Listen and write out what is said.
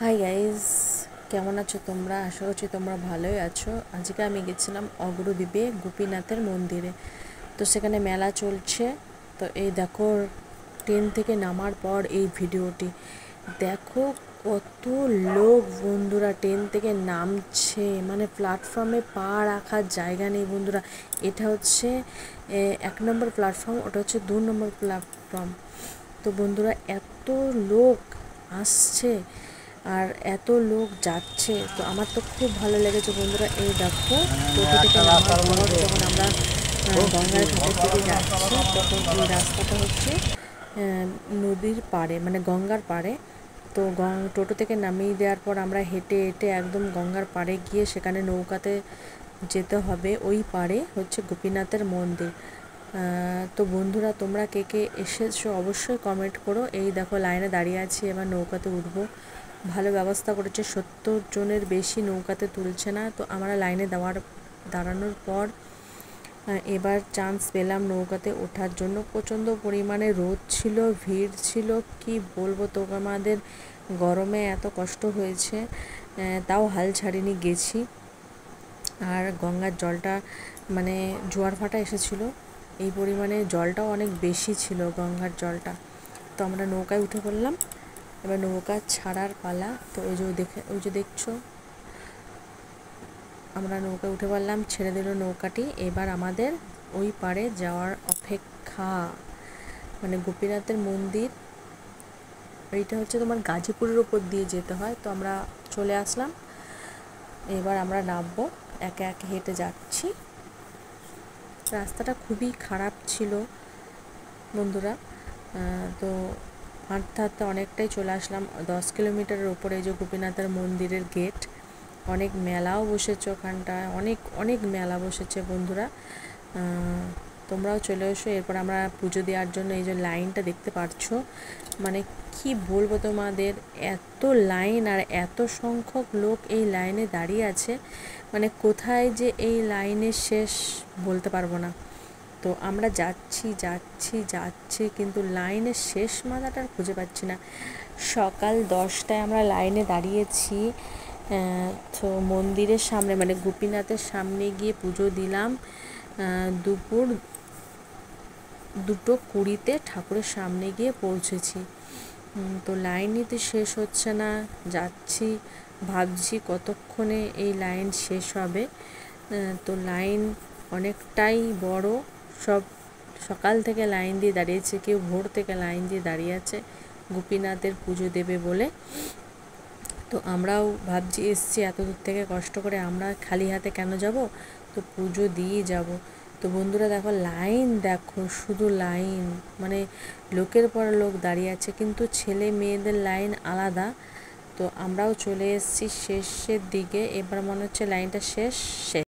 Hi guys, কেমন আছো তোমরা? আশা করছি তোমরা ভালোই আছো। আজকে আমি গেছিলাম অগ্রদ্বীপে গোপীনাথের মন্দিরে। তো সেখানে মেলা চলছে। তো এই দেখো, ট্রেন থেকে নামার পর এই ভিডিওটি দেখো, কত লোক বন্ধুরা ট্রেন থেকে নামছে। মানে প্ল্যাটফর্মে পা রাখার জায়গা নেই বন্ধুরা। এটা হচ্ছে 1 নম্বর প্ল্যাটফর্ম, ওটা হচ্ছে 2 নম্বর প্ল্যাটফর্ম। তো বন্ধুরা এত লোক আসছে আর এত লোক যাচ্ছে, তো আমার তো খুব ভালো লেগেছে বন্ধুরা। এই দেখো, টোটো থেকে নামার পর যখন আমরা গঙ্গার ঘাটের দিকে যাচ্ছি, তখন এই রাস্তাটা হচ্ছে নদীর পাড়ে, মানে গঙ্গার পাড়ে। তো টোটো থেকে নামিয়ে দেওয়ার পর আমরা হেঁটে হেঁটে একদম গঙ্গার পাড়ে গিয়ে সেখানে নৌকাতে যেতে হবে। ওই পাড়ে হচ্ছে গোপীনাথের মন্দির। তো বন্ধুরা, তোমরা কে কে এসেছো অবশ্যই কমেন্ট করো। এই দেখো লাইনে দাঁড়িয়ে আছি, এবার নৌকাতে উঠবো। ভালো ব্যবস্থা করেছে, 70 জনের বেশি নৌকাতে তুলছে না। তো আমরা লাইনে দাঁড়ানোর পর এবার চান্স পেলাম নৌকাতে ওঠার জন্য। প্রচণ্ড পরিমাণে রোদ ছিল, ভিড় ছিল, কি বলবো তোমাদের। গরমে এত কষ্ট হয়েছে, তাও হাল ছাড়িনি, গেছি। আর গঙ্গার জলটা মানে জোয়ার ভাটা এসেছিলো, এই পরিমাণে জলটাও অনেক বেশি ছিল গঙ্গার জলটা। তো আমরা নৌকায় উঠে পড়লাম, এবার নৌকা ছাড়ার পালা। তো ওই যে দেখছো, আমরা নৌকায় উঠে পড়লাম, ছেড়ে দিল নৌকাটি। এবার আমাদের ওই পাড়ে যাওয়ার অপেক্ষা। মানে গোপীনাথের মন্দির এইটা হচ্ছে তোমার গাজীপুরের ওপর দিয়ে যেতে হয়। তো আমরা চলে আসলাম, এবার আমরা নামবো। একে একে হেঁটে যাচ্ছি। রাস্তাটা খুবই খারাপ ছিল বন্ধুরা। তো হাঁটতে হাঁটতে অনেকটাই চলে আসলাম, 10 কিলোমিটারের ওপরে। যে গোপীনাথের মন্দিরের গেট, অনেক মেলাও বসেছে ওখানটায়, অনেক অনেক মেলা বসেছে বন্ধুরা। তোমরাও চলে এসো। এরপর আমরা পুজো দেওয়ার জন্য এই যে লাইনটা দেখতে পাচ্ছ, মানে কি বলবো তোমাদের, এত লাইন আর এত সংখ্যক লোক এই লাইনে দাঁড়িয়ে আছে। মানে কোথায় যে এই লাইনের শেষ বলতে পারবো না। তো আমরা যাচ্ছি যাচ্ছি যাচ্ছি, কিন্তু লাইনের শেষ মাথাটা খুঁজে পাচ্ছি না। সকাল 10টায় আমরা লাইনে দাঁড়িয়েছি। তো মন্দিরের সামনে, মানে গোপীনাথের সামনে গিয়ে পুজো দিলাম। দুপুর 2:20 ঠাকুরের সামনে গিয়ে পৌঁছেছি। তো লাইন নিতে শেষ হচ্ছে না, যাচ্ছি, ভাবছি কতক্ষণে এই লাইন শেষ হবে। তো লাইন অনেকটাই বড়, সব সকাল থেকে লাইন দিয়ে দাঁড়িয়েছে, কেউ ভোর থেকে লাইন দিয়ে দাঁড়িয়ে আছে গোপীনাথের পুজো দেবে বলে। তো আমরাও ভাবছি, এসছি এত দূর থেকে কষ্ট করে, আমরা খালি হাতে কেন যাব, তো পুজো দিয়ে যাব। তো বন্ধুরা দেখো, লাইন দেখো, শুধু লাইন, মানে লোকের পর লোক দাঁড়িয়ে আছে, কিন্তু ছেলে মেয়েদের লাইন আলাদা। তো আমরাও চলে এসেছি শেষের দিকে, এবার মনে হচ্ছে লাইনটা শেষ।